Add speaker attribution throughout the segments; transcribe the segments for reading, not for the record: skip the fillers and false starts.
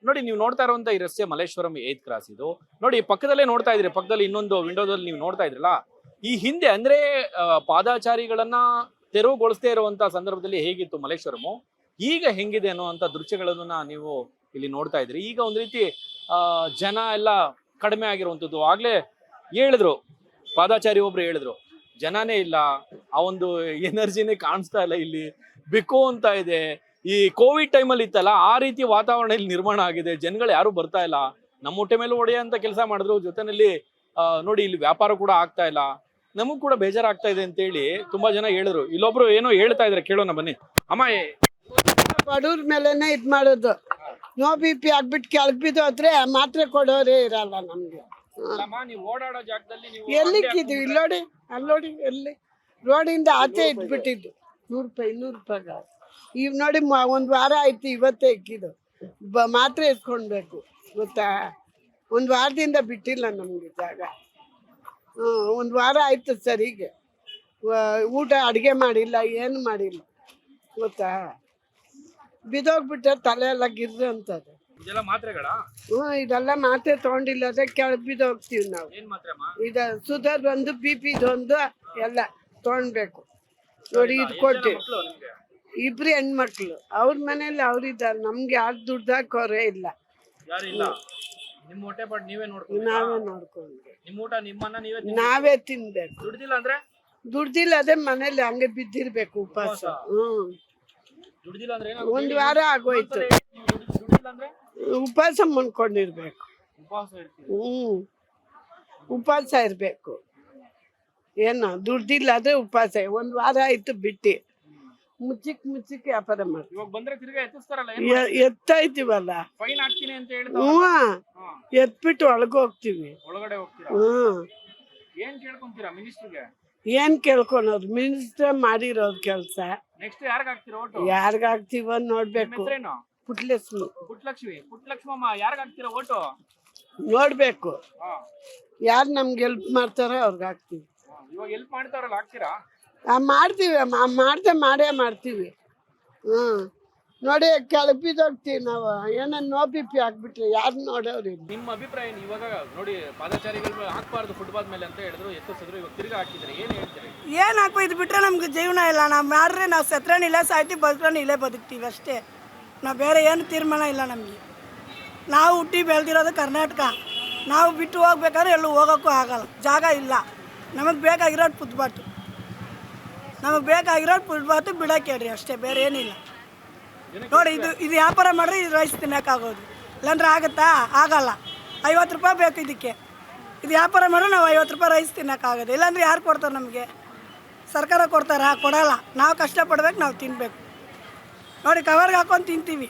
Speaker 1: ನೋಡಿ ನೀವು ನೋಡ್ತಾ ಇರುವಂತ ಈ ರಸ್ತೆ ಮಲ್ಲೇಶ್ವರಂ 8th ಕ್ರಾಸ್ ಇದು. ನೋಡಿ ಪಕ್ಕದಲ್ಲೇ ನೋಡ್ತಾ ಇದ್ರಿ, ಪಕ್ಕದಲ್ಲಿ ಇನ್ನೊಂದು ವಿಂಡೋದಲ್ಲಿ ನೀವು ನೋಡ್ತಾ ಇದ್ರಲ್ಲ, ಈ ಹಿಂದೆ ಅಂದ್ರೆ ಪಾದಾಚಾರಿಗಳನ್ನ ತೆರವುಗೊಳಿಸದೇ ಇರುವಂತ ಸಂದರ್ಭದಲ್ಲಿ ಹೇಗಿತ್ತು ಮಲ್ಲೇಶ್ವರಮು, ಈಗ ಹೆಂಗಿದೆ ಅನ್ನುವಂತ ದೃಶ್ಯಗಳನ್ನ ನೀವು ಇಲ್ಲಿ ನೋಡ್ತಾ ಇದ್ರಿ. ಈಗ ಒಂದ್ ರೀತಿ ಜನ ಎಲ್ಲ ಕಡಿಮೆ ಆಗಿರುವಂತದ್ದು. ಆಗ್ಲೇ ಹೇಳಿದ್ರು, ಪಾದಾಚಾರಿ ಒಬ್ರು ಹೇಳಿದ್ರು, ಜನನೇ ಇಲ್ಲ, ಆ ಒಂದು ಎನರ್ಜಿನೇ ಕಾಣಿಸ್ತಾ ಇಲ್ಲ, ಇಲ್ಲಿ ಬಿಕೋ ಅಂತ ಇದೆ. ಈ ಕೋವಿಡ್ ಟೈಮಲ್ಲಿ ಇತ್ತಲ್ಲ, ಆ ರೀತಿ ವಾತಾವರಣ ಇಲ್ಲಿ ನಿರ್ಮಾಣ ಆಗಿದೆ. ಜನಗಳು ಯಾರು ಬರ್ತಾ ಇಲ್ಲ, ನಮ್ಮ ಹೊಟ್ಟೆ ಮೇಲೆ ಹೊಡೆಯಂತ ಕೆಲಸ ಮಾಡಿದ್ರು. ಜೊತೆನಲ್ಲಿ ನೋಡಿ ಇಲ್ಲಿ ವ್ಯಾಪಾರ ಕೂಡ ಆಗ್ತಾ ಇಲ್ಲ, ನಮಗ್ ಕೂಡ ಬೇಜಾರಾಗ್ತಾ ಇದೆ ಅಂತ ಹೇಳಿ ತುಂಬಾ ಜನ ಹೇಳಿದ್ರು. ಇಲ್ಲೊಬ್ರು ಏನೋ ಹೇಳ್ತಾ ಇದ್ರೆ, ಕೇಳೋಣ ಬನ್ನಿ. ಅಮ್ಮ,
Speaker 2: ಬಡವ್ರ ಮೇಲೆನೆ ಇದ್ ಮಾಡೋದು. ನೋ BP ಆಗ್ಬಿಟ್ಟು ಕೆಳಗ್ ಬಿದ್ದೋದ್ರೆ ಮಾತ್ರೆ ಕೊಡೋರೇ ಇರಲ್ಲ ನಮ್ಗೆ.
Speaker 1: ನೀವು ಓಡಾಡೋ ಜಾಗದಲ್ಲಿ ನೀವು
Speaker 2: ಎಲ್ಲಿಕ್ಕಿದ್ವಿ ಇಲ್ಲೋಡಿ, ಅಲ್ಲೋಡಿ, ಎಲ್ಲಿ ರೋಡಿಂದ ಆಚೆ ಇಟ್ಬಿಟ್ಟಿದ್ದು. 100 ರೂಪಾಯಿ. ಈಗ ನೋಡಿ ಒಂದ್ ವಾರ ಆಯ್ತು, ಇವತ್ತೇ ಇಕ್ಕಿದ್ದು. ಮಾತ್ರೆ ಎತ್ಕೊಳ್ಬೇಕು ಗೊತ್ತಾ. ಒಂದ್ ವಾರದಿಂದ ಬಿಟ್ಟಿಲ್ಲ ನಮ್ಗೆ ಜಾಗ. ಒಂದ್ ವಾರ ಆಯ್ತು ಸರಿಗೆ. ಊಟ ಅಡಿಗೆ ಮಾಡಿಲ್ಲ, ಏನು ಮಾಡಿಲ್ಲ ಗೊತ್ತಾ. ಬಿದೋಗ್ಬಿಟ್ರೆ ತಲೆ ಎಲ್ಲ ಗಿರ್ರೆ ಅಂತದೆ. ಇದೆಲ್ಲ ಮಾತ್ರೆ ತಗೊಂಡಿಲ್ಲ, ಅದೇ ಕೆಳಗ್ ಬಿದ್ದೋಗ್ತೀವಿ ನಾವು. ಇದ ಸುಧರ್ ಒಂದು BP ಒಂದು ಎಲ್ಲ ತಗೊಂಡ್ಬೇಕು ನೋಡಿ. ಇದು ಕೊಟ್ಟು 2 ಹೆಣ್ಮಕ್ಳು, ಅವ್ರ ಮನೇಲಿ ಅವ್ರಿದ್ದಾರೆ. ನಮ್ಗೆ ಯಾರು ದುಡ್ಡು ಹಾಕೋರೇ ಇಲ್ಲ. ನಾವೇ ನೋಡ್ಕೊಂಡು ನಾವೇ ತಿನ್ಬೇಕು. ದುಡ್ದಿಲ್ಲ ಅದೇ ಮನೇಲಿ ಹಂಗೆ ಬಿದ್ದಿರ್ಬೇಕು ಉಪವಾಸ. ಒಂದ್ ವಾರ ಆಗೋಯ್ತು ಉಪವಾಸ ಮಾಡ್ಕೊಂಡಿರ್ಬೇಕು. ಉಪವಾಸ ಇರ್ಬೇಕು. ಏನು ದುಡ್ದಿಲ್ಲ ಅದೇ ಉಪವಾಸ. ಒಂದ್ ವಾರ ಆಯ್ತು ಬಿಟ್ಟಿ. ಮುಚ್ಚಿಕ್ ವ್ಯಾಪಾರ ಮಾಡ್ತೀವಿ. ಎತ್ತೈತಿವಲ್ಲ, ಎತ್ಬಿಟ್ಟು ಒಳಗೋಗ್ತೀವಿ. ಏನ್ ಕೇಳ್ಕೊಳೋದು, ಮಿನಿಸ್ಟರ್ ಮಾಡಿರೋದು ಕೆಲ್ಸ. ಯಾರಿಗಾಗ್ತೀವ ನೋಡ್ಬೇಕು. ನೋಡ್ಬೇಕು ಯಾರು ನಮ್ಗೆ ಹೆಲ್ಪ್ ಮಾಡ್ತಾರೋ ಅವ್ರಿಗೆ ಹಾಕ್ತಿವಿ. ಮಾಡ್ತೀವಿ, ಮಾಡೇ ಮಾಡ್ತೀವಿ. ನೋಡಿ ಕೆಳಗ್ ಬಿದ್ದೋಗ್ತೀವಿ ನಾವು. ಏನೋ ನೋ BP ಆಗ್ಬಿಟ್ರೆ ಯಾರು ನೋಡೋರು.
Speaker 1: ನಿಮ್ಮ ಅಭಿಪ್ರಾಯ ಇವಾಗ ನೋಡಿ, ಪಾದಚಾರಿಗಳು ಹಾಕ್ಬಾರ್ದು ಫುಟ್ಪಾತ್ ಮೇಲೆ ಅಂತ ಹೇಳಿದ್ರು, ಎತ್ತಿಸಿದ್ರು, ಇವಾಗ ತಿರ್ಗಾ ಹಾಕಿದ್ರೆ ಏನ್ ಹೇಳ್ತೀರಿ?
Speaker 3: ಏನ್ ಹಾಕೋ, ಇದು ಬಿಟ್ರೆ ನಮ್ಗೆ ಜೀವನ ಇಲ್ಲ. ನಾವು ಮಾಡ್ರೆ ನಾವು ಸತ್ರನ ಇಲ್ಲ, ಸಾಯ್ತಿ ಬದುಕ್ರನ ಇಲ್ಲೇ ಬದುಕ್ತೀವಿ ಅಷ್ಟೇ. ನಾವು ಬೇರೆ ಏನು ತೀರ್ಮಾನ ಇಲ್ಲ ನಮಗೆ. ನಾವು ಹುಟ್ಟಿ ಬೆಳೆದಿರೋದು ಕರ್ನಾಟಕ. ನಾವು ಬಿಟ್ಟು ಹೋಗ್ಬೇಕಾದ್ರೆ ಎಲ್ಲೂ ಹೋಗೋಕ್ಕೂ ಆಗಲ್ಲ, ಜಾಗ ಇಲ್ಲ. ನಮಗೆ ಬೇಕಾಗಿರೋದು ಫುಟ್ಪಾತು, ಬಿಡೋಕೆ ಹೇಳ್ರಿ ಅಷ್ಟೇ, ಬೇರೆ ಏನಿಲ್ಲ. ನೋಡಿ ಇದು ವ್ಯಾಪಾರ ಮಾಡ್ರೆ ಇದು ರೈಸ್ ತಿನ್ನೋಕ್ಕಾಗೋದು, ಇಲ್ಲಾಂದ್ರೆ ಆಗುತ್ತಾ? ಆಗಲ್ಲ. 50 ರೂಪಾಯಿ ಬೇಕು ಇದಕ್ಕೆ. ಇದು ವ್ಯಾಪಾರ ಮಾಡಿದ್ರೆ ನಾವು 50 ರೂಪಾಯಿ ರೈಸ್ ತಿನ್ನೋಕ್ಕಾಗೋದು. ಇಲ್ಲಾಂದ್ರೆ ಯಾರು ಕೊಡ್ತಾರೆ ನಮಗೆ? ಸರ್ಕಾರ ಕೊಡ್ತಾರಾ? ಕೊಡಲ್ಲ. ನಾವು ಕಷ್ಟಪಡ್ಬೇಕು, ನಾವು ತಿನ್ನಬೇಕು. ನೋಡಿ ಕವರ್ಗೆ ಹಾಕೊಂಡು ತಿಂತೀವಿ.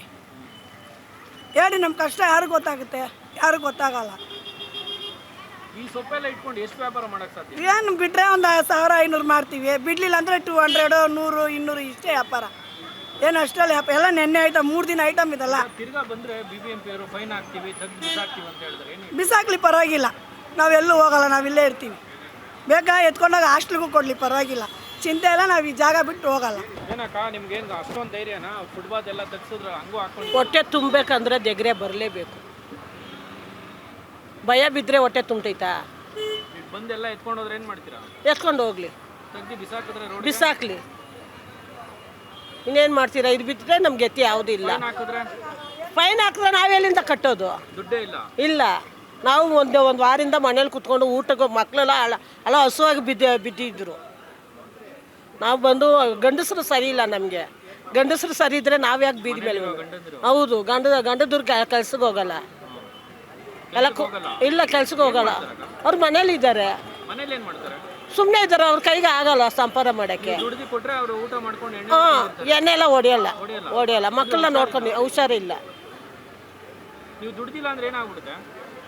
Speaker 3: ಹೇಳಿ ನಮ್ಮ ಕಷ್ಟ ಯಾರಿಗೆ ಗೊತ್ತಾಗುತ್ತೆ? ಯಾರಿಗೂ ಗೊತ್ತಾಗಲ್ಲ. ಏನು ಬಿಟ್ಟರೆ ಒಂದು 1500 ಮಾಡ್ತೀವಿ, ಬಿಡಲಿಲ್ಲ ಅಂದರೆ 200, 100, 200 ಇಷ್ಟೇ ವ್ಯಾಪಾರ. ಏನು ಅಷ್ಟರಲ್ಲಿ ಎಲ್ಲ ನೆನ್ನೆ ಐಟಮ್, 3 ದಿನ ಐಟಮ್ ಇದಲ್ಲ. ಬಿಸಾಕ್ಲಿ ಪರವಾಗಿಲ್ಲ, ನಾವೆಲ್ಲೂ ಹೋಗಲ್ಲ, ನಾವಿಲ್ಲೇ ಇರ್ತೀವಿ. ಬೇಕಾ ಎತ್ಕೊಂಡಾಗ ಹಾಸ್ಟ್ಲಿಗೂ ಕೊಡಲಿ, ಪರವಾಗಿಲ್ಲ, ಚಿಂತೆ ಇಲ್ಲ. ನಾವು ಈ ಜಾಗ ಬಿಟ್ಟು ಹೋಗಲ್ಲ.
Speaker 4: ಹೊಟ್ಟೆ ತುಂಬಬೇಕಂದ್ರೆ ದೆಗ್ರೆ ಬರಲೇಬೇಕು. ಭಯ ಬಿದ್ದರೆ ಹೊಟ್ಟೆ ತುಂಬ್ತೈತಾ? ಎತ್ಕೊಂಡು ಹೋಗ್ಲಿ, ಬಿಸಾಕ್ಲಿ. ಇನ್ನೇನು ಮಾಡ್ತೀರಾ? ಇದು ಬಿಟ್ಟರೆ ನಮ್ಗೆ ಎತ್ತಿ ಯಾವುದೂ ಇಲ್ಲ. ಫೈನ್ ಹಾಕಿದ್ರೆ ನಾವೆಲ್ಲಿಂದ ಕಟ್ಟೋದು? ಇಲ್ಲ. ನಾವು ಒಂದು ವಾರದಿಂದ ಮನೇಲಿ ಕುತ್ಕೊಂಡು ಊಟಕ್ಕೆ ಮಕ್ಕಳೆಲ್ಲ ಹಸುವಾಗಿ ಬಿದ್ದಿದ್ರು. ನಾವು ಬಂದು ಗಂಡಸರು ಸರಿ ಇಲ್ಲ ನಮಗೆ. ಗಂಡಸರು ಸರಿ ಇದ್ರೆ ನಾವು ಯಾಕೆ ಬೀದಿ ಮೇಲೆ? ಹೌದು, ಗಂಡದವ್ರು ಕೆಲ್ಸಕ್ಕೆ ಹೋಗಲ್ಲ. ಇಲ್ಲ, ಕೆಲ್ಸಕ್ಕೆ ಹೋಗಲ್ಲ. ಅವ್ರು ಮನೇಲಿ ಇದ್ದಾರೆ, ಸುಮ್ಮನೆ ಇದ್ದಾರೆ. ಅವ್ರ ಕೈಗೆ ಆಗಲ್ಲ ಸಂಪಾದನೆ ಮಾಡೋಕ್ಕೆ. ಎಣ್ಣೆ ಎಲ್ಲ ಹೊಡಿಯಲ್ಲ. ಮಕ್ಕಳನ್ನ ನೋಡ್ಕೊಂಡು ಹುಷಾರಿಲ್ಲ.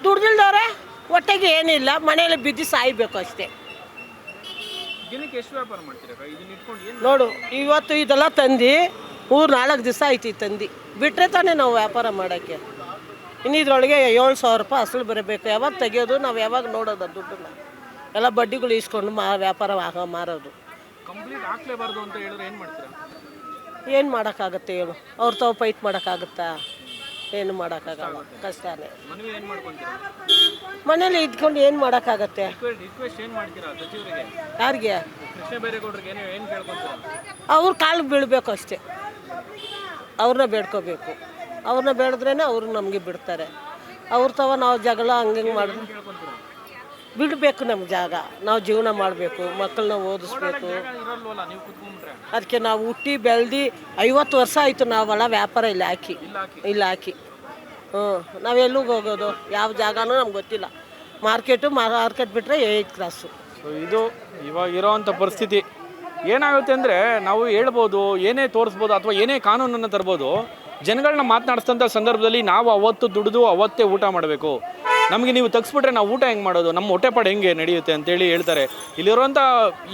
Speaker 4: ದುಡ್ದಿಲ್ದವ್ರೆ ಹೊಟ್ಟೆಗೆ ಏನಿಲ್ಲ, ಮನೆಯಲ್ಲಿ ಬಿದ್ದು ಸಾಯ್ಬೇಕು ಅಷ್ಟೇ. ನೋಡು, ಇವತ್ತು ಇದೆಲ್ಲ ತಂದು 3-4 ದಿವಸ ಆಯ್ತು ತಂದು. ಬಿಟ್ಟರೆ ತಾನೇ ನಾವು ವ್ಯಾಪಾರ ಮಾಡೋಕ್ಕೆ. ಇನ್ನಿದ್ರೊಳಗೆ 7,000 ರೂಪಾಯಿ ಅಸಲು ಬರಬೇಕು. ಯಾವಾಗ ತೆಗಿಯೋದು? ನಾವು ಯಾವಾಗ ನೋಡೋದು ದುಡ್ಡನ್ನ? ಎಲ್ಲ ಬಡ್ಡಿಗಳು ಇಸ್ಕೊಂಡು ವ್ಯಾಪಾರ ಮಾರೋದು. ಏನು ಮಾಡೋಕ್ಕಾಗತ್ತೆ ಹೇಳು? ಅವ್ರು ತಾವು ಫೈಟ್ ಮಾಡೋಕ್ಕಾಗುತ್ತಾ? ಏನು ಮಾಡೋಕ್ಕಾಗಲ್ಲ, ಕಷ್ಟನೇ.
Speaker 1: ಮನವಿ ಏನ್ ಮಾಡ್ಕೊಂತೀರಾ?
Speaker 4: ಮನೇಲಿ ಇದ್ಕೊಂಡು ಏನು ಮಾಡೋಕ್ಕಾಗತ್ತೆ?
Speaker 1: ರಿಕ್ವೆಸ್ಟ್ ಏನ್ ಮಾಡ್ತೀರಾ ಸಚಿವರಿಗೆ?
Speaker 4: ಯಾರಿಗೆ?
Speaker 1: ಕೃಷ್ಣ ಬೈರೇಗೌಡರಿಗೆ ಏನ್ ಕೇಳ್ಕೊಂತೀರಾ?
Speaker 4: ಅವ್ರ ಕಾಲಿಗೆ ಬೀಳಬೇಕು ಅಷ್ಟೇ, ಅವ್ರನ್ನ ಬೇಡ್ಕೋಬೇಕು. ಅವ್ರನ್ನ ಬೇಡಿದ್ರೇ ಅವ್ರು ನಮಗೆ ಬಿಡ್ತಾರೆ. ಅವ್ರ ತವ ನಾವು ಜಗಳ ಹಂಗೆ ಮಾಡಿದ್ರೆ
Speaker 1: ಕೇಳ್ಕೊಂತೀರಾ?
Speaker 4: ಬಿಡಬೇಕು ನಮ್ಮ ಜಾಗ, ನಾವು ಜೀವನ ಮಾಡಬೇಕು, ಮಕ್ಕಳನ್ನ ಓದಿಸ್ಬೇಕು.
Speaker 1: ಇರಲ್ವಲ್ಲ ನೀವು ಕುತ್ಕೊಂಡ್ಬಿಟ್ರೆ?
Speaker 4: ಅದಕ್ಕೆ ನಾವು ಹುಟ್ಟಿ ಬೆಳೆದು 50 ವರ್ಷ ಆಯಿತು ನಾವೆಲ್ಲ ವ್ಯಾಪಾರ ಇಲ್ಲ ಹಾಕಿ. ನಾವೆಲ್ಲಿಗೆ ಹೋಗೋದು? ಯಾವ ಜಾಗನೂ ನಮ್ಗೆ ಗೊತ್ತಿಲ್ಲ. ಮಾರ್ಕೆಟ್ ಬಿಟ್ಟರೆ 8 ಕ್ರಾಸು.
Speaker 1: ಸೊ ಇದು ಇವಾಗ ಇರೋವಂಥ ಪರಿಸ್ಥಿತಿ. ಏನಾಗುತ್ತೆ ಅಂದರೆ ನಾವು ಹೇಳ್ಬೋದು, ಏನೇ ತೋರಿಸ್ಬೋದು ಅಥವಾ ಏನೇ ಕಾನೂನನ್ನು ತರ್ಬೋದು, ಜನಗಳನ್ನ ಮಾತನಾಡಿಸ್ತಂಥ ಸಂದರ್ಭದಲ್ಲಿ ನಾವು ಅವತ್ತು ದುಡಿದು ಅವತ್ತೇ ಊಟ ಮಾಡಬೇಕು. ನಮಗೆ ನೀವು ತೆಗೆಸ್ಬಿಟ್ರೆ ನಾವು ಊಟ ಹೆಂಗೆ ಮಾಡೋದು, ನಮ್ಮ ಹೊಟ್ಟೆಪಾಡು ಹೆಂಗೆ ನಡೆಯುತ್ತೆ ಅಂತೇಳಿ ಹೇಳ್ತಾರೆ. ಇಲ್ಲಿರುವಂಥ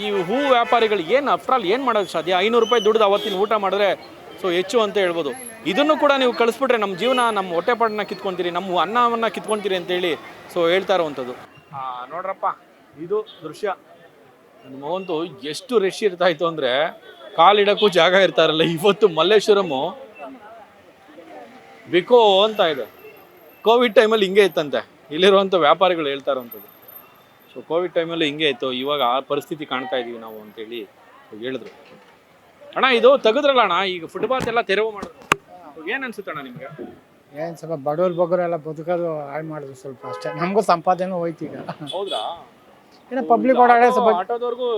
Speaker 1: ಈ ಹೂ ವ್ಯಾಪಾರಿಗಳು ಏನು ಆಫ್ಟರ್ ಆಲ್ ಏನು ಮಾಡೋದು ಸಾಧ್ಯ? 500 ರೂಪಾಯಿ ದುಡ್ದು ಅವತ್ತಿನ ಊಟ ಮಾಡಿದ್ರೆ ಸೊ ಹೆಚ್ಚು ಅಂತ ಹೇಳ್ಬೋದು. ಇದನ್ನು ಕೂಡ ನೀವು ಕಳಿಸ್ಬಿಟ್ರೆ ನಮ್ಮ ಜೀವನ, ನಮ್ಮ ಹೊಟ್ಟೆಪಾಡನ್ನ ಕಿತ್ಕೊತೀರಿ, ನಮ್ಮ ಅನ್ನವನ್ನು ಕಿತ್ಕೊತೀರಿ ಅಂತೇಳಿ ಸೊ ಹೇಳ್ತಾ ಇರುವಂಥದ್ದು. ನೋಡ್ರಪ್ಪ, ಇದು ದೃಶ್ಯ. ನನ್ನ ಮಗಂತೂ ಎಷ್ಟು ರಶ್ ಇರ್ತಾ ಇತ್ತು ಅಂದರೆ ಕಾಲಿಡಕ್ಕೂ ಜಾಗ ಇರ್ತಾರಲ್ಲ. ಇವತ್ತು ಮಲ್ಲೇಶ್ವರಮು ಬಿಕೋ ಅಂತ ಇದೆ. ಕೋವಿಡ್ ಟೈಮಲ್ಲಿ ಹಿಂಗೆ ಇತ್ತಂತೆ ಇಲ್ಲಿರುವಂಥ ವ್ಯಾಪಾರಿಗಳು ಹೇಳ್ತಾ ಇರೋವಂಥದ್ದು. ಸೊ ಕೋವಿಡ್ ಟೈಮಲ್ಲಿ ಹಿಂಗೆ ಇತ್ತು, ಇವಾಗ ಆ ಪರಿಸ್ಥಿತಿ ಕಾಣ್ತಾ ಇದೀವಿ ನಾವು ಅಂತೇಳಿ ಹೇಳಿದ್ರು. ಅಣ್ಣ ಇದು ತೆಗೆದ್ರಲ್ಲ ಅಣ್ಣ, ಈಗ ಫುಟ್ಪಾತ್ ಎಲ್ಲ ತೆರವು ಮಾಡಿದ್ರು, ಏನು ಅನ್ಸುತ್ತೆ ಅಣ್ಣ ನಿಮಗೆ?
Speaker 5: ಏನು ಸ್ವಲ್ಪ ಬಡವ್ರು ಬಗ್ಗರೆಲ್ಲ ಬದುಕೋದು ಹಾಳು ಮಾಡಿದ್ರು ಸ್ವಲ್ಪ ಅಷ್ಟೇ. ನಮಗೂ ಸಂಪಾದನೆ ಹೋಯ್ತು ಈಗ.
Speaker 1: ಹೌದಾ?
Speaker 5: ಏನೋ ಪಬ್ಲಿಕ್ ಓಡಾಡೋ ಸ್ವಲ್ಪ
Speaker 1: ಆಟೋದವ್ರಿಗೂ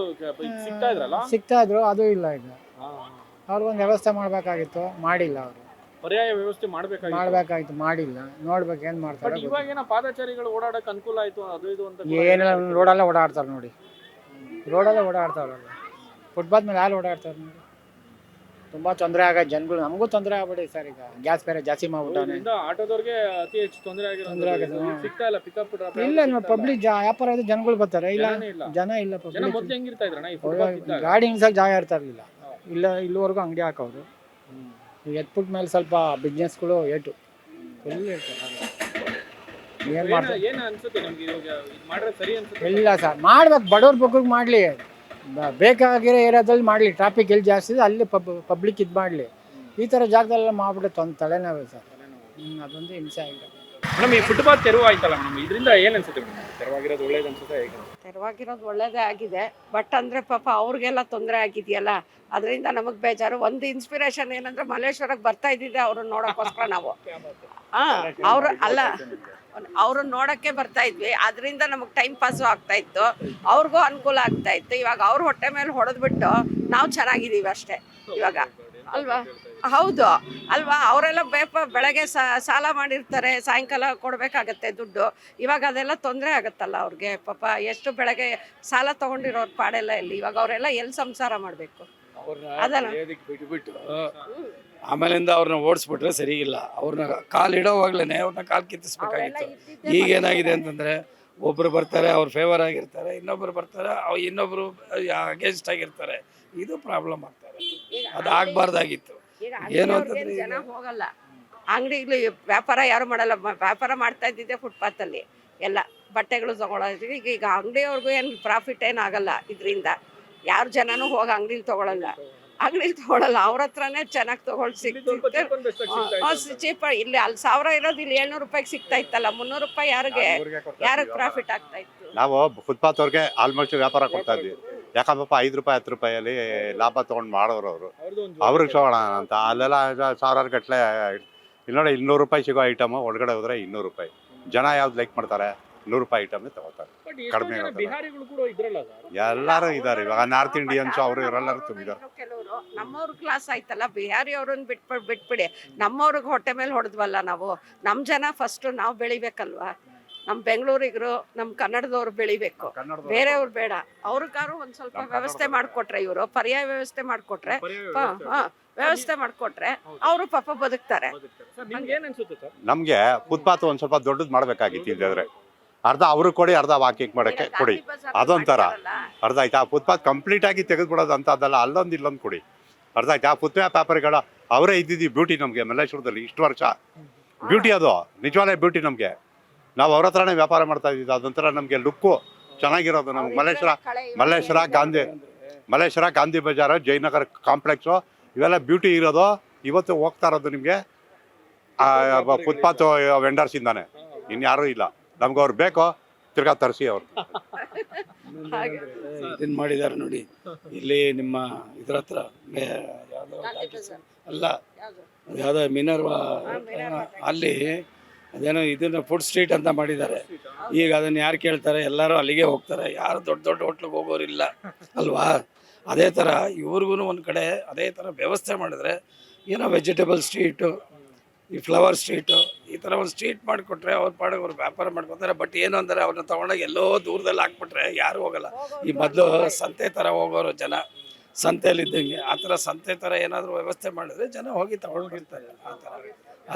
Speaker 1: ಸಿಗ್ತಾ ಇದ್ರಲ್ಲ?
Speaker 5: ಸಿಗ್ತಾ ಇದ್ರು, ಅದು ಇಲ್ಲ ಈಗ. ಅವ್ರಿಗೊಂದು ವ್ಯವಸ್ಥೆ ಮಾಡಬೇಕಾಗಿತ್ತು, ಮಾಡಿಲ್ಲ. ಅವರು
Speaker 1: ಪರ್ಯಾಯ ವ್ಯವಸ್ಥೆ
Speaker 5: ಮಾಡಬೇಕಾಗಿತ್ತು, ಮಾಡಿಲ್ಲ. ನೋಡ್ಬೇಕು ಏನು ಮಾಡ್ತಾರೆ.
Speaker 1: ಇವಾಗ ಏನೋ ಪಾದಚಾರಿಗಳು ಓಡಾಡಕ್ಕೆ ಅನುಕೂಲ ಆಯ್ತು ಅದು ಇದು ಅಂತ
Speaker 5: ಏನಿಲ್ಲ, ರೋಡಲ್ಲೇ ಓಡಾಡ್ತಾರೆ ನೋಡಿ, ರೋಡಲ್ಲೇ ಓಡಾಡ್ತಾರಲ್ಲ. ಫುಟ್ಪಾತ್ ಮೇಲೆ ಯಾರು ಓಡಾಡ್ತಾರೆ ನೋಡಿ. ತುಂಬ ತೊಂದರೆ ಆಗೋದು ಜನಗಳು, ನಮಗೂ ತೊಂದರೆ ಆಗ್ಬಿಡಿ ಸರ್. ಈಗ ಗ್ಯಾಸ್ ಬೇರೆ ಜಾಸ್ತಿ ಮಾಡ್ಬಿಟ್ಟಾನೆ.
Speaker 1: ಆಟೋದವ್ರಿಗೆ ಅತಿ ಹೆಚ್ಚು ತೊಂದರೆ ಆಗಿದೆ. ಸಿಗ್ತಾ ಇಲ್ಲ ಪಿಕಪ್ ಡ್ರಾಪ್.
Speaker 5: ಇಲ್ಲ ನೋಡಿ, ಪಬ್ಲಿಕ್ ವ್ಯಾಪಾರ ಇದೆ, ಜನಗಳು ಬರ್ತಾರೆ. ಇಲ್ಲ ಜನ ಇಲ್ಲ. ಪಬ್ಲಿಕ್
Speaker 1: ಮೊದಲು ಹೆಂಗಿರ್ತಾ ಇದ್ರಣ್ಣ?
Speaker 5: ಗಾಡಿ ನಿಲ್ಸಕ್ಕೆ ಜಾಗ ಇರ್ತಾ ಇರಲಿಲ್ಲ. ಇಲ್ಲಿವರೆಗೂ ಅಂಗಡಿ ಹಾಕೋರು. ಎತ್ಬಿಟ್ಟ ಮೇಲೆ ಸ್ವಲ್ಪ ಬಿಸ್ನೆಸ್ಗಳು ಏಟು ಫುಲ್ ಏನು ಮಾಡ್ತಾರೆ.
Speaker 1: ಏನು ಅನ್ಸುತ್ತೆ ನಿಮ್ಗೆ ಇವಾಗ ಇದು ಮಾಡಿದ್ರೆ ಸರಿ ಅನ್ಸುತ್ತೆ?
Speaker 5: ಇಲ್ಲ ಸರ್, ಮಾಡ್ಬೇಕು. ಬಡವ್ರ ಬಗ್ಗರಿಗೆ ಮಾಡಲಿ, ಬೇಕಾಗಿರೋ ಏರಿಯಾದಲ್ಲಿ ಮಾಡಲಿ. ಟ್ರಾಫಿಕ್ ಎಲ್ಲಿ ಜಾಸ್ತಿ ಇದೆ ಅಲ್ಲಿ ಪಬ್ಲಿಕ್ ಇದು ಮಾಡಲಿ. ಈ ಥರ ಜಾಗದಲ್ಲೆಲ್ಲ ಮಾಡ್ಬಿಟ್ಟು ತಲೆನೋವು ಸರ್. ಅದೊಂದು ಹಿಂಸೆ ಆಗಿದೆ
Speaker 1: ಮೇಡಮ್. ಈ ಫುಟ್ಪಾತ್ ತೆರವು ಆಯ್ತಲ್ಲ ಮೇಡಮ್, ಇದರಿಂದ ಏನು ಅನ್ಸುತ್ತೆ ಮೇಡಮ್? ತೆರವಾಗಿರೋದು ಒಳ್ಳೇದು ಅನ್ಸುತ್ತೆ ಹೇಗೆ?
Speaker 6: ತೆರವಾಗಿರೋದು ಒಳ್ಳೇದೇ ಆಗಿದೆ. ಬಟ್ ಅಂದರೆ ಪಾಪ ಅವ್ರಿಗೆಲ್ಲ ತೊಂದರೆ ಆಗಿದೆಯಲ್ಲ, ಅದರಿಂದ ನಮಗೆ ಬೇಜಾರು. ಒಂದು ಇನ್ಸ್ಪಿರೇಷನ್ ಏನಂದ್ರೆ ಮಲ್ಲೇಶ್ವರಕ್ಕೆ ಬರ್ತಾ ಇದ್ದಿದ್ದೆ ಅವ್ರನ್ನ ನೋಡೋಕ್ಕೋಸ್ಕರ ನಾವು. ಅವ್ರನ್ನ ನೋಡೋಕ್ಕೆ ಬರ್ತಾ ಇದ್ವಿ. ಅದರಿಂದ ನಮಗೆ ಟೈಮ್ ಪಾಸು ಆಗ್ತಾ ಇತ್ತು, ಅವ್ರಿಗೂ ಅನುಕೂಲ ಆಗ್ತಾ ಇತ್ತು. ಇವಾಗ ಅವ್ರ ಹೊಟ್ಟೆ ಮೇಲೆ ಹೊಡೆದ್ಬಿಟ್ಟು ನಾವು ಚೆನ್ನಾಗಿದ್ದೀವಿ ಅಷ್ಟೇ ಇವಾಗ, ಅಲ್ವಾ? ಹೌದು ಅಲ್ವಾ? ಅವರೆಲ್ಲ ಬೆಳಗ್ಗೆ ಸಾಲ ಮಾಡಿರ್ತಾರೆ, ಸಾಯಂಕಾಲ ಕೊಡಬೇಕಾಗತ್ತೆ ದುಡ್ಡು. ಇವಾಗ ಅದೆಲ್ಲ ತೊಂದರೆ ಆಗುತ್ತಲ್ಲ ಅವ್ರಿಗೆ. ಪಾಪ ಎಷ್ಟು ಬೆಳಗ್ಗೆ ಸಾಲ ತೊಗೊಂಡಿರೋರು ಪಾಡೆಲ್ಲ ಎಲ್ಲಿ? ಇವಾಗ ಅವರೆಲ್ಲ ಎಲ್ಲಿ ಸಂಸಾರ ಮಾಡಬೇಕು? ಅದಲ್ಲ
Speaker 7: ಬಿಟ್ಬಿಟ್ಟು ಆಮೇಲಿಂದ ಅವ್ರನ್ನ ಓಡಿಸ್ಬಿಟ್ರೆ ಸರಿ ಇಲ್ಲ. ಅವ್ರನ್ನ ಕಾಲು ಇಡೋವಾಗ್ಲೇ ಅವ್ರನ್ನ ಕಾಲು ಕಿತ್ತಿಸ್ಬೇಕಾಗಿತ್ತು. ಈಗೇನಾಗಿದೆ ಅಂತಂದರೆ, ಒಬ್ಬರು ಬರ್ತಾರೆ ಅವ್ರು ಫೇವರ್ ಆಗಿರ್ತಾರೆ, ಇನ್ನೊಬ್ಬರು ಬರ್ತಾರೆ ಇನ್ನೊಬ್ಬರು ಅಗೇನ್ಸ್ಟ್ ಆಗಿರ್ತಾರೆ. ಇದು ಪ್ರಾಬ್ಲಮ್ ಆಗ್ತಾರೆ. ಅದು ಆಗಬಾರ್ದಾಗಿತ್ತು. ಏನು ಅಂತಂದ್ರೆ
Speaker 6: ಜನ ಹೋಗಲ್ಲ ಅಂಗಡಿಗಳು, ವ್ಯಾಪಾರ ಯಾರು ಮಾಡಲ್ಲ. ವ್ಯಾಪಾರ ಮಾಡ್ತಾ ಇದ್ದಿದ್ದೆ ಫುಟ್ಪಾತಲ್ಲಿ ಎಲ್ಲ ಬಟ್ಟೆಗಳು ತಗೊಳ್ಳೋದು. ಈಗ ಅಂಗಡಿಯವ್ರಿಗೂ ಏನು ಪ್ರಾಫಿಟ್ ಏನಾಗಲ್ಲ ಇದರಿಂದ. ಯಾರು ಜನನೂ ಹೋಗಿ ಅಂಗಡಿಲಿ ತಗೊಳ್ಳಲ್ಲ. ಅವ್ರ ಹತ್ರನೇ ಚೆನ್ನಾಗಿ ತಗೊಳ್ಳಿ ಚೀಪ್. ಇಲ್ಲಿ ಅಲ್ಲಿ 1000 ಇರೋದು ಇಲ್ಲಿ 700 ರೂಪಾಯಿಗೆ ಸಿಗ್ತಾ ಇತ್ತಲ್ಲ. 300 ರೂಪಾಯಿ ಯಾರಿಗೆ ಪ್ರಾಫಿಟ್ ಆಗ್ತಾ ಇತ್ತು?
Speaker 8: ನಾವು ಫುಟ್ಪಾತ್ ಅವ್ರಿಗೆ ಆಲ್ಮೋಸ್ಟ್ ವ್ಯಾಪಾರ ಕೊಡ್ತಾ ಇದ್ವಿ. ಯಾಕಪ್ಪ 5 ರೂಪಾಯಿ 10 ರೂಪಾಯಲ್ಲಿ ಲಾಭ ತೊಗೊಂಡು ಮಾಡೋರು ಅವರು. ಅವ್ರಿಗೆ ತಗೊಳ್ಳೋಣ ಅಂತ ಅಲ್ಲೆಲ್ಲ 1000 ಗಟ್ಟಲೆ. ಇಲ್ಲಿ ನೋಡಿ, 200 ರೂಪಾಯಿ ಸಿಗೋ ಐಟಮು ಒಳಗಡೆ ಹೋದ್ರೆ 200 ರೂಪಾಯಿ. ಜನ ಯಾವ್ದು ಲೈಕ್ ಮಾಡ್ತಾರೆ? 100 ರೂಪಾಯಿ ಐಟಮ್ ತಗೋತಾರೆ. ಕಡಿಮೆ ಎಲ್ಲರೂ ಇದ್ದಾರೆ ಇವಾಗ. ನಾರ್ತ್ ಇಂಡಿಯನ್ಸ್ ಅವರು ಇವರೆಲ್ಲರೂ ತುಂಬಿದ್ದಾರೆ.
Speaker 6: ಕೆಲವರು ನಮ್ಮವ್ರ ಕ್ಲಾಸ್ ಆಯ್ತಲ್ಲ, ಬಿಹಾರಿ ಅವ್ರನ್ನ ಬಿಟ್ಬಿಡಿ. ನಮ್ಮವ್ರಿಗೆ ಹೊಟ್ಟೆ ಮೇಲೆ ಹೊಡೆದ್ವಲ್ಲ ನಾವು. ನಮ್ಮ ಜನ ಫಸ್ಟ್ ನಾವು ಬೆಳಿಬೇಕಲ್ವಾ? ನಮ್ಮ ಬೆಂಗಳೂರಿಗರು, ನಮ್ಮ ಕನ್ನಡದವ್ರು ಬೆಳಿಬೇಕು, ಬೇರೆಯವ್ರು ಬೇಡ. ಅವ್ರಿಗಾರು ಒಂದ್ ಸ್ವಲ್ಪ ವ್ಯವಸ್ಥೆ ಮಾಡಿಕೊಟ್ರೆ, ಇವರು ಪರ್ಯಾಯ ವ್ಯವಸ್ಥೆ ಮಾಡಿಕೊಟ್ರೆ, ಅವರು ಪಾಪ ಬದುಕ್ತಾರೆ.
Speaker 8: ನಮ್ಗೆ ಫುಟ್ಪಾತ್ ಒಂದ್ ಸ್ವಲ್ಪ ದೊಡ್ಡದು ಮಾಡ್ಬೇಕಾಗಿತ್ತು. ಇಲ್ಲಾದ್ರೆ ಅರ್ಧ ಅವ್ರಿಗೆ ಕೊಡಿ, ಅರ್ಧ ವಾಕಿಂಗ್ ಮಾಡಕ್ಕೆ ಕೊಡಿ. ಅದೊಂಥರ ಅರ್ಧ ಆಯ್ತಾ? ಫುಟ್ಪಾತ್ ಕಂಪ್ಲೀಟ್ ಆಗಿ ತೆಗೆದುಬಿಡೋದು ಅಂತ ಅದಲ್ಲ, ಅಲ್ಲೊಂದು ಇಲ್ಲೊಂದು ಕೊಡಿ. ಅರ್ಧ ಆಯ್ತಾ? ಫುಟ್ ವ್ಯಾಪಾರಿಗಳ ಅವರೇ ಇದ್ದಿದ್ದು ಬ್ಯೂಟಿ ನಮಗೆ ಮಲ್ಲೇಶ್ವರದಲ್ಲಿ ಇಷ್ಟು ವರ್ಷ. ಬ್ಯೂಟಿ ಅದು ನಿಜವಾದ ಬ್ಯೂಟಿ ನಮಗೆ. ನಾವು ಅವ್ರ ಹತ್ರನೇ ವ್ಯಾಪಾರ ಮಾಡ್ತಾ ಇದ್ದಿದ್ದು. ಅದೊಂಥರ ನಮಗೆ ಲುಕ್ಕು ಚೆನ್ನಾಗಿರೋದು. ನಮ್ಗೆ ಮಲ್ಲೇಶ್ವರ ಗಾಂಧಿ ಬಜಾರ್, ಜಯನಗರ ಕಾಂಪ್ಲೆಕ್ಸು ಇವೆಲ್ಲ ಬ್ಯೂಟಿ ಇರೋದು. ಇವತ್ತು ಹೋಗ್ತಾ ಇರೋದು ನಿಮಗೆ ಫುಟ್ಪಾತ್ ವೆಂಡರ್ಸ್ ಇಂದಾನೆ, ಇನ್ಯಾರೂ ಇಲ್ಲ. ನಮ್ಗೆ ಅವ್ರು ಬೇಕೋ ತಿರ್ಗಾ ತರಿಸಿ ಅವ್ರು.
Speaker 7: ಇದನ್ನ ಮಾಡಿದ್ದಾರೆ ನೋಡಿ ಇಲ್ಲಿ ನಿಮ್ಮ ಇದ್ರ ಹತ್ರ ಅಲ್ಲ ಯಾವುದೋ ಮಿನರ್ವಾ ಅಲ್ಲಿ ಅದೇನೋ ಇದನ್ನ ಫುಡ್ ಸ್ಟ್ರೀಟ್ ಅಂತ ಮಾಡಿದ್ದಾರೆ. ಈಗ ಅದನ್ನು ಯಾರು ಕೇಳ್ತಾರೆ, ಎಲ್ಲರೂ ಅಲ್ಲಿಗೆ ಹೋಗ್ತಾರೆ, ಯಾರು ದೊಡ್ಡ ದೊಡ್ಡ ಹೋಟ್ಲಿಗೆ ಹೋಗೋರಿಲ್ಲ ಅಲ್ವಾ. ಅದೇ ಥರ ಇವ್ರಿಗೂ ಒಂದು ಕಡೆ ಅದೇ ಥರ ವ್ಯವಸ್ಥೆ ಮಾಡಿದ್ರೆ ಏನೋ ವೆಜಿಟೇಬಲ್ ಸ್ಟ್ರೀಟು, ಈ ಫ್ಲವರ್ ಸ್ಟ್ರೀಟು, ಈ ಥರ ಒಂದು ಸ್ಟ್ರೀಟ್ ಮಾಡಿಕೊಟ್ರೆ ಅವ್ರ ಪಾಡಿಗೆ ಅವ್ರು ವ್ಯಾಪಾರ ಮಾಡ್ಕೊತಾರೆ. ಬಟ್ ಏನು ಅಂದರೆ ಅವ್ರನ್ನ ತೊಗೊಂಡೋಗಿ ಎಲ್ಲೋ ದೂರದಲ್ಲಿ ಹಾಕ್ಬಿಟ್ರೆ ಯಾರು ಹೋಗಲ್ಲ. ಈ ಮೊದಲು ಸಂತೆ ಥರ ಹೋಗೋರು ಜನ, ಸಂತೆಯಲ್ಲಿದ್ದಂಗೆ ಆ ಥರ ಸಂತೆ ಥರ ಏನಾದರೂ ವ್ಯವಸ್ಥೆ ಮಾಡಿದ್ರೆ ಜನ ಹೋಗಿ ತಗೊಂಡಿರ್ತಾರೆ. ಆ ಥರ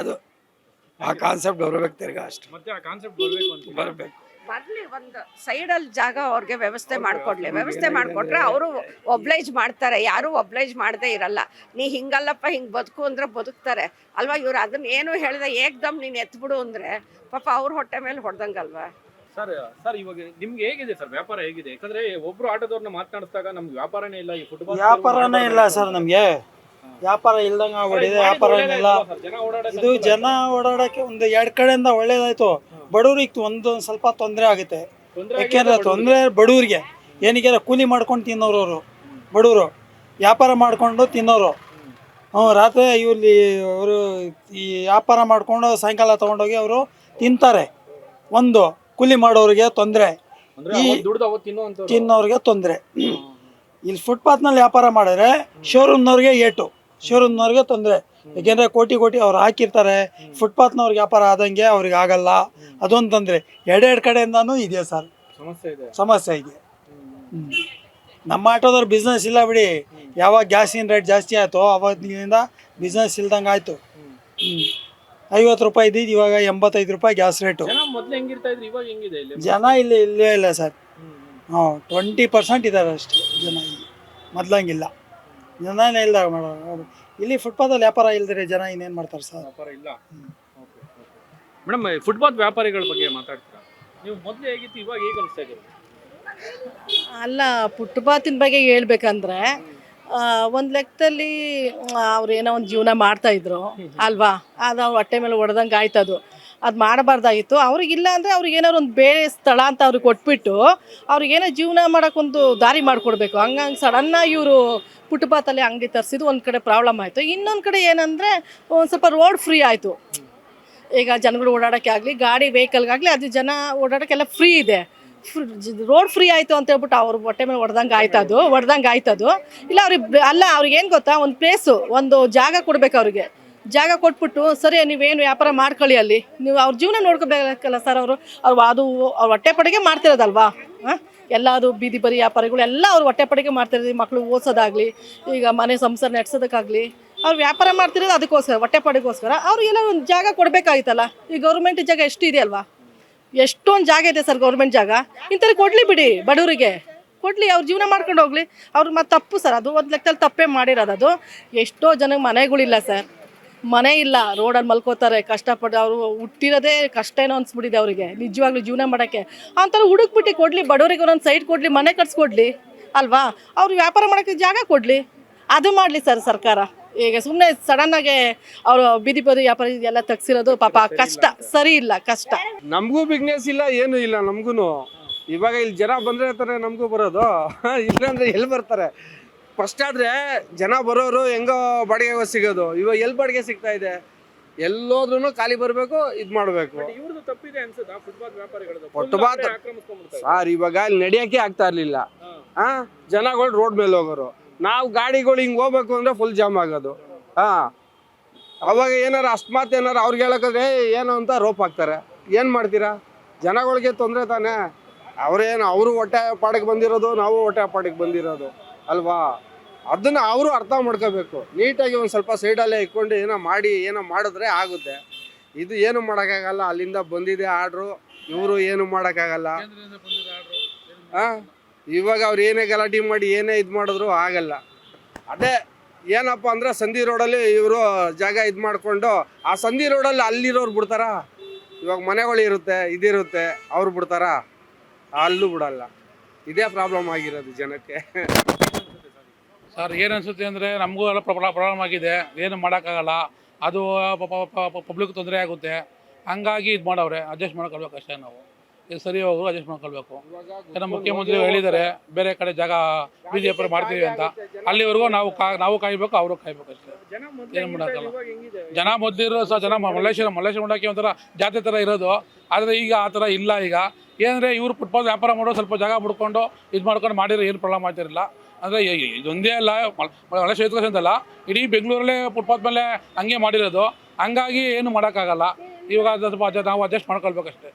Speaker 7: ಅದು ಆ ಕಾನ್ಸೆಪ್ಟ್ ಬರಬೇಕು ತಿರ್ಗಾ ಅಷ್ಟೇ.
Speaker 1: ಮತ್ತೆ ಆ ಕಾನ್ಸೆಪ್ಟ್ ಬರಬೇಕು ಅಂತ
Speaker 7: ಬರಬೇಕು.
Speaker 6: ಬರ್ಲಿ, ಒಂದು ಸೈಡಲ್ಲಿ ಜಾಗ ಅವ್ರಿಗೆ ವ್ಯವಸ್ಥೆ ಮಾಡಿಕೊಡ್ಲಿ. ವ್ಯವಸ್ಥೆ ಮಾಡಿಕೊಟ್ರೆ ಅವರು ಒಬ್ಲೈಜ್ ಮಾಡ್ತಾರೆ, ಯಾರೂ ಒಬ್ಲೈಜ್ ಮಾಡದೇ ಇರಲ್ಲ. ನೀ ಹಿಂಗಲ್ಲಪ್ಪ ಹಿಂಗೆ ಬದುಕು ಅಂದ್ರೆ ಬದುಕ್ತಾರೆ ಅಲ್ವಾ. ಇವ್ರು ಅದನ್ನ ಏನು ಹೇಳಿದೆ ಏಕ್ದಮ್ ನೀನು ಎತ್ಬಿಡು ಅಂದರೆ ಪಾಪ ಅವ್ರ ಹೊಟ್ಟೆ ಮೇಲೆ ಹೊಡೆದಂಗಲ್ವಾ.
Speaker 1: ಸರ್ ಇವಾಗ ನಿಮ್ಗೆ ಹೇಗಿದೆ ಸರ್ ವ್ಯಾಪಾರ ಹೇಗಿದೆ? ಯಾಕಂದ್ರೆ ಒಬ್ರು ಆಟೋದವ್ರನ್ನ ಮಾತನಾಡಿಸಿದಾಗ ನಮ್ಗೆ ವ್ಯಾಪಾರನೇ ಇಲ್ಲ, ಈ ಫುಟ್ಬಾಲ್
Speaker 9: ವ್ಯಾಪಾರನೇ ಇಲ್ಲ ಸರ್. ನಮಗೆ ವ್ಯಾಪಾರ ಇಲ್ದಂಗೆ ಆಗ್ಬಿಟ್ಟಿದೆ. ವ್ಯಾಪಾರ ಏನಿಲ್ಲ.
Speaker 1: ಜನ ಓಡಾಡಕ್ಕೆ
Speaker 9: ಇದು ಜನ ಓಡಾಡೋಕ್ಕೆ ಒಂದು 2 ಕಡೆಯಿಂದ ಒಳ್ಳೇದಾಯ್ತು. ಬಡವ್ರಿಗೆ ಒಂದು ಸ್ವಲ್ಪ ತೊಂದರೆ ಆಗುತ್ತೆ. ಯಾಕೆಂದ್ರೆ ತೊಂದರೆ ಬಡವ್ರಿಗೆ ಏನಕ್ಕೆ ಕೂಲಿ ಮಾಡ್ಕೊಂಡು ತಿನ್ನೋರು ಅವರು, ಬಡವರು ವ್ಯಾಪಾರ ಮಾಡ್ಕೊಂಡು ತಿನ್ನೋರು. ರಾತ್ರಿ ಇಲ್ಲಿ ಅವರು ಈ ವ್ಯಾಪಾರ ಮಾಡ್ಕೊಂಡು ಸಾಯಂಕಾಲ ತೊಗೊಂಡೋಗಿ ಅವರು ತಿಂತಾರೆ. ಒಂದು ಕೂಲಿ ಮಾಡೋರಿಗೆ ತೊಂದರೆ, ಈ ತಿನ್ನೋರಿಗೆ ತೊಂದರೆ. ಇಲ್ಲಿ ಫುಟ್ಪಾತ್ನಲ್ಲಿ ವ್ಯಾಪಾರ ಮಾಡಿದ್ರೆ ಶೋರೂಮ್ನವ್ರಿಗೆ ಏಟು, ಶೋರೂಮ್ನವ್ರಿಗೆ ತೊಂದರೆ. ಯಾಕೆಂದರೆ ಕೋಟಿ ಅವ್ರು ಹಾಕಿರ್ತಾರೆ. ಫುಟ್ಪಾತ್ನವ್ರಿಗೆ ವ್ಯಾಪಾರ ಆದಂಗೆ ಅವ್ರಿಗೆ ಆಗಲ್ಲ. ಅದೊಂದು ತೊಂದರೆ. ಎರಡೆರಡು ಕಡೆಯಿಂದನೂ ಇದೆ ಸರ್, ಸಮಸ್ಯೆ ಇದೆ. ನಮ್ಮ ಆಟೋದವ್ರು ಬಿಸ್ನೆಸ್ ಇಲ್ಲ ಬಿಡಿ. ಯಾವಾಗ ಗ್ಯಾಸಿನ ರೇಟ್ ಜಾಸ್ತಿ ಆಯಿತು ಆವಾಗಿನಿಂದ ಬಿಸ್ನೆಸ್ ಇಲ್ದಂಗೆ ಆಯಿತು. 50 ರೂಪಾಯಿ ಇದ್ದಿದ್ದು ಇವಾಗ 85 ರೂಪಾಯಿ ಗ್ಯಾಸ್ ರೇಟು. ಜನ ಇಲ್ಲಿ ಇಲ್ಲೇ ಇಲ್ಲ ಸರ್. 20% ಇದ್ದಾರೆ ಅಷ್ಟೇ ಜನ. ಇಲ್ಲಿ ಮೊದ್ಲಂಗಿಲ್ಲ, ಜನನೇ ಇಲ್ಲ ಮಾಡೋದು. ಇಲ್ಲಿ ಫುಟ್ಪಾತಲ್ಲಿ ವ್ಯಾಪಾರ ಇಲ್ದರೆ ಜನ ಇನ್ನೇನು ಮಾಡ್ತಾರೆ ಸರ್?
Speaker 1: ವ್ಯಾಪಾರ ಇಲ್ಲ. ಮೇಡಮ್, ಫುಟ್ಪಾತ್ ವ್ಯಾಪಾರಿಗಳ ಬಗ್ಗೆ ಮಾತಾಡ್ತೀರಾ ನೀವು? ಮೊದಲು ಹೇಗಿತ್ತು, ಇವಾಗ ಹೇಗೆ ಅನಿಸ್ತಾ ಇದೆ?
Speaker 10: ಅಲ್ಲ, ಫುಟ್ಪಾತಿನ ಬಗ್ಗೆ ಹೇಳ್ಬೇಕಂದ್ರೆ ಒಂದು ಲೆಕ್ಕದಲ್ಲಿ ಅವ್ರು ಏನೋ ಒಂದು ಜೀವನ ಮಾಡ್ತಾಯಿದ್ರು ಅಲ್ವಾ. ಅದು ಅವ್ರು ಹೊಟ್ಟೆ ಮೇಲೆ ಹೊಡೆದಂಗೆ ಆಯ್ತದು. ಅದು ಮಾಡಬಾರ್ದಾಗಿತ್ತು. ಅವ್ರಿಗಿಲ್ಲ ಅಂದರೆ ಅವ್ರಿಗೆ ಏನಾದ್ರು ಒಂದು ಬೇರೆ ಸ್ಥಳ ಅಂತ ಅವ್ರಿಗೆ ಕೊಟ್ಬಿಟ್ಟು ಅವ್ರಿಗೇನೋ ಜೀವನ ಮಾಡೋಕ್ಕೊಂದು ದಾರಿ ಮಾಡಿಕೊಡ್ಬೇಕು. ಹಂಗಂಗೆ ಸಡನ್ನಾಗಿ ಇವರು ಫುಟ್ಪಾತಲ್ಲಿ ಅಂಗಡಿ ತರಿಸಿದ್ದು ಒಂದು ಕಡೆ ಪ್ರಾಬ್ಲಮ್ ಆಯಿತು. ಇನ್ನೊಂದು ಕಡೆ ಏನಂದರೆ ಒಂದು ಸ್ವಲ್ಪ ರೋಡ್ ಫ್ರೀ ಆಯಿತು. ಈಗ ಜನಗಳು ಓಡಾಡೋಕ್ಕೆ ಆಗಲಿ, ಗಾಡಿ ವೆಹಿಕಲ್ಗಾಗಲಿ, ಅದು ಜನ ಓಡಾಡೋಕ್ಕೆಲ್ಲ ಫ್ರೀ ಇದೆ. ರೋಡ್ ಫ್ರೀ ಆಯಿತು ಅಂತ ಹೇಳ್ಬಿಟ್ಟು ಅವ್ರ ಹೊಟ್ಟೆ ಮೇಲೆ ಹೊಡೆದಂಗೆ ಆಯ್ತದು. ಇಲ್ಲ ಅವ್ರಿಗೆ ಅಲ್ಲ, ಅವ್ರಿಗೆ ಏನು ಗೊತ್ತಾ, ಒಂದು ಪ್ಲೇಸು, ಒಂದು ಜಾಗ ಕೊಡ್ಬೇಕು ಅವ್ರಿಗೆ. ಜಾಗ ಕೊಟ್ಬಿಟ್ಟು ಸರಿ ನೀವೇನು ವ್ಯಾಪಾರ ಮಾಡ್ಕೊಳ್ಳಿ, ಅಲ್ಲಿ ನೀವು ಅವ್ರ ಜೀವನ ನೋಡ್ಕೋಬೇಕಲ್ಲ ಸರ್. ಅದು ಅವ್ರ ಹೊಟ್ಟೆ ಪಡೆಗೆ ಮಾಡ್ತಿರೋದಲ್ವಾ. ಎಲ್ಲ ಅದು ಬೀದಿ ಬರಿ ವ್ಯಾಪಾರಿಗಳು ಎಲ್ಲ ಅವ್ರು ಹೊಟ್ಟೆ ಪಡೆಗೆ ಮಾಡ್ತಿರೋದು. ಮಕ್ಕಳು ಓದಿಸೋದಾಗಲಿ, ಈಗ ಮನೆ ಸಂಸಾರ ನಡೆಸೋದಕ್ಕಾಗಲಿ, ಅವ್ರು ವ್ಯಾಪಾರ ಮಾಡ್ತಿರೋದು ಅದಕ್ಕೋಸ್ಕರ, ಹೊಟ್ಟೆ ಪಡೆಗೋಸ್ಕರ. ಅವ್ರಿಗೆಲ್ಲ ಒಂದು ಜಾಗ ಕೊಡಬೇಕಾಗಿತ್ತಲ್ಲ. ಈ ಗೌರ್ಮೆಂಟ್ ಜಾಗ ಎಷ್ಟು ಇದೆ ಅಲ್ವಾ, ಎಷ್ಟೊಂದು ಜಾಗ ಇದೆ ಸರ್ ಗೌರ್ಮೆಂಟ್ ಜಾಗ. ಇಂಥವ್ರಿಗೆ ಕೊಡಲಿ ಬಿಡಿ, ಬಡವರಿಗೆ ಕೊಡಲಿ, ಅವ್ರ ಜೀವನ ಮಾಡ್ಕೊಂಡು ಹೋಗಲಿ. ಅವ್ರು ಮತ್ತೆ ತಪ್ಪು ಸರ್, ಅದು ಒಂದು ಲೆಕ್ಕದಲ್ಲಿ ತಪ್ಪೇ ಮಾಡಿರೋದು. ಅದು ಎಷ್ಟೋ ಜನಕ್ಕೆ ಮನೆಗಳಿಲ್ಲ ಸರ್, ಮನೆ ಇಲ್ಲ, ರೋಡಲ್ಲಿ ಮಲ್ಕೋತಾರೆ ಕಷ್ಟಪಟ್ಟು. ಅವರು ಹುಟ್ಟಿರೋದೇ ಕಷ್ಟ ಏನೋ ಅನ್ಸ್ಬಿಟ್ಟಿದೆ ಅವರಿಗೆ ನಿಜವಾಗ್ಲೂ ಜೀವನ ಮಾಡೋಕ್ಕೆ. ಅಂಥವ್ರು ಹುಡುಕ್ಬಿಟ್ಟು ಕೊಡಲಿ, ಬಡವರಿಗೆ ಒಂದೊಂದು ಸೈಡ್ ಕೊಡಲಿ, ಮನೆ ಕಟ್ಸ್ಕೊಡ್ಲಿ ಅಲ್ವಾ. ಅವ್ರು ವ್ಯಾಪಾರ ಮಾಡೋಕ್ಕೆ ಜಾಗ ಕೊಡಲಿ, ಅದು ಮಾಡಲಿ ಸರ್ ಸರ್ಕಾರ. ಈಗ ಸುಮ್ಮನೆ ಸಡನ್ನಾಗೆ ಅವರು ಬೀದಿ ಬದಿ ವ್ಯಾಪಾರ ಎಲ್ಲ ತೆಗ್ಸಿರೋದು ಪಾಪ ಕಷ್ಟ, ಸರಿ ಇಲ್ಲ, ಕಷ್ಟ.
Speaker 11: ನಮಗೂ ಬಿಸ್ನೆಸ್ ಇಲ್ಲ, ಏನು ಇಲ್ಲ ನಮಗೂ. ಇವಾಗ ಇಲ್ಲಿ ಜನ ಬಂದರೆ ತಾನೆ ನಮಗೂ ಬರೋದು, ಇಲ್ಲಾಂದ್ರೆ ಎಲ್ಲಿ ಬರ್ತಾರೆ? ಫಸ್ಟ್ ಆದರೆ ಜನ ಬರೋರು ಹೆಂಗೋ ಬಾಡಿಗೆ ಸಿಗೋದು. ಇವಾಗ ಎಲ್ಲಿ ಬಾಡಿಗೆ ಸಿಗ್ತಾ ಇದೆ? ಎಲ್ಲೋದ್ರೂ ಖಾಲಿ ಬರಬೇಕು, ಇದು ಮಾಡಬೇಕು. ಫುಟ್ಪಾತ್ ಸರ್ ಇವಾಗ ಇಲ್ಲಿ ನಡೆಯೋಕ್ಕೆ ಆಗ್ತಾ ಇರಲಿಲ್ಲ. ಜನಗಳು ರೋಡ್ ಮೇಲೆ ಹೋಗೋರು, ನಾವು ಗಾಡಿಗಳು ಹಿಂಗೆ ಹೋಗ್ಬೇಕು ಅಂದರೆ ಫುಲ್ ಜಾಮ್ ಆಗೋದು. ಅವಾಗ ಏನಾರು ಅಕಸ್ಮಾತ್ ಏನಾರು ಅವ್ರಿಗೆ ಹೇಳೋಕ್ಕಾದ್ರೆ ಏನು ಅಂತ ರೋಪ್ ಹಾಕ್ತಾರೆ. ಏನು ಮಾಡ್ತೀರಾ? ಜನಗಳಿಗೆ ತೊಂದರೆ ತಾನೆ. ಅವರು ಹೊಟ್ಟೆ ಪಾಡಿಗೆ ಬಂದಿರೋದು, ನಾವು ಹೊಟ್ಟೆ ಪಾಡಿಗೆ ಬಂದಿರೋದು ಅಲ್ವಾ. ಅದನ್ನು ಅವರು ಅರ್ಥ ಮಾಡ್ಕೋಬೇಕು. ನೀಟಾಗಿ ಒಂದು ಸ್ವಲ್ಪ ಸೈಡಲ್ಲೇ ಇಟ್ಕೊಂಡು ಏನೋ ಮಾಡಿದ್ರೆ ಆಗುತ್ತೆ. ಇದು ಏನು ಮಾಡೋಕ್ಕಾಗಲ್ಲ. ಅಲ್ಲಿಂದ ಬಂದಿದೆ ಆರ್ಡ್ರು, ಇವರು ಏನು ಮಾಡೋಕ್ಕಾಗಲ್ಲ. ಇವಾಗ ಅವ್ರು ಏನೇ ಗಲಾಟೆ ಮಾಡಿ ಏನೇ ಇದು ಮಾಡಿದ್ರು ಆಗಲ್ಲ. ಅದೇ ಏನಪ್ಪ ಅಂದ್ರೆ ಸಂಧಿ ರೋಡಲ್ಲಿ ಇವರು ಜಾಗ ಇದು ಮಾಡಿಕೊಂಡು ಆ ಸಂಧಿ ರೋಡಲ್ಲಿ ಅಲ್ಲಿರೋರು ಬಿಡ್ತಾರ. ಇವಾಗ ಮನೆಗಳು ಇರುತ್ತೆ, ಇದಿರುತ್ತೆ, ಅವ್ರು ಬಿಡ್ತಾರ, ಅಲ್ಲೂ ಬಿಡಲ್ಲ. ಇದೇ ಪ್ರಾಬ್ಲಮ್ ಆಗಿರೋದು ಜನಕ್ಕೆ.
Speaker 12: ಸರ್ ಏನು ಅನಿಸುತ್ತೆ ಅಂದರೆ ನಮಗೂ ಎಲ್ಲ ಪ್ರಾಬ್ಲಮ್ ಆಗಿದೆ. ಏನು ಮಾಡೋಕ್ಕಾಗಲ್ಲ. ಅದು ಪಬ್ಲಿಕ್ ತೊಂದರೆ ಆಗುತ್ತೆ, ಹಂಗಾಗಿ ಇದು ಮಾಡವ್ರೆ. ಅಡ್ಜಸ್ಟ್ ಮಾಡ್ಕೊಳ್ಬೇಕು ಅಷ್ಟೇ ನಾವು. ಇದು ಸರಿ ಹೋಗು, ಅಡ್ಜಸ್ಟ್ ಮಾಡ್ಕೊಳ್ಬೇಕು. ನಮ್ಮ ಮುಖ್ಯಮಂತ್ರಿಗಳು ಹೇಳಿದ್ದಾರೆ ಬೇರೆ ಕಡೆ ಜಾಗ ಬೀದಿ ವ್ಯಾಪಾರ ಮಾಡ್ತೀವಿ ಅಂತ, ಅಲ್ಲಿವರೆಗೂ ನಾವು ಕಾಯ್ಬೇಕು, ಅವರು ಕಾಯ್ಬೇಕು ಅಷ್ಟೇ. ಏನು ಮಾಡೋಕ್ಕಲ್ಲ. ಜನ ಮೊದಲಿರೋ ಸಹ ಜನ ಮಲ್ಲೇಶ್ವರ ನೋಡೋಕ್ಕೆ ಒಂಥರ ಜಾತ್ರೆ ಥರ ಇರೋದು, ಆದರೆ ಈಗ ಆ ಥರ ಇಲ್ಲ. ಈಗ ಏನಂದರೆ ಇವರು ಫುಟ್ಪಾತ್ ವ್ಯಾಪಾರ ಮಾಡೋ ಸ್ವಲ್ಪ ಜಾಗ ಬಿಡ್ಕೊಂಡು ಇದು ಮಾಡ್ಕೊಂಡು ಮಾಡಿರೋ ಏನು ಪ್ರಾಬ್ಲಮ್ ಆಗ್ತಿರಲಿಲ್ಲ. ಅಂದರೆ ಇದೊಂದೇ ಅಲ್ಲ, ಮಲ್ಲೇಶ್ವರ ಎತ್ಕೋಸ್ ಅಂತಲ್ಲ, ಇಡೀ ಬೆಂಗಳೂರಲ್ಲೇ ಫುಟ್ಪಾತ್ ಮೇಲೆ ಹಂಗೆ ಮಾಡಿರೋದು. ಹಂಗಾಗಿ ಏನು ಮಾಡೋಕ್ಕಾಗಲ್ಲ. ಇವಾಗ ಸ್ವಲ್ಪ ನಾವು ಅಡ್ಜಸ್ಟ್ ಮಾಡ್ಕೊಳ್ಬೇಕಷ್ಟೇ.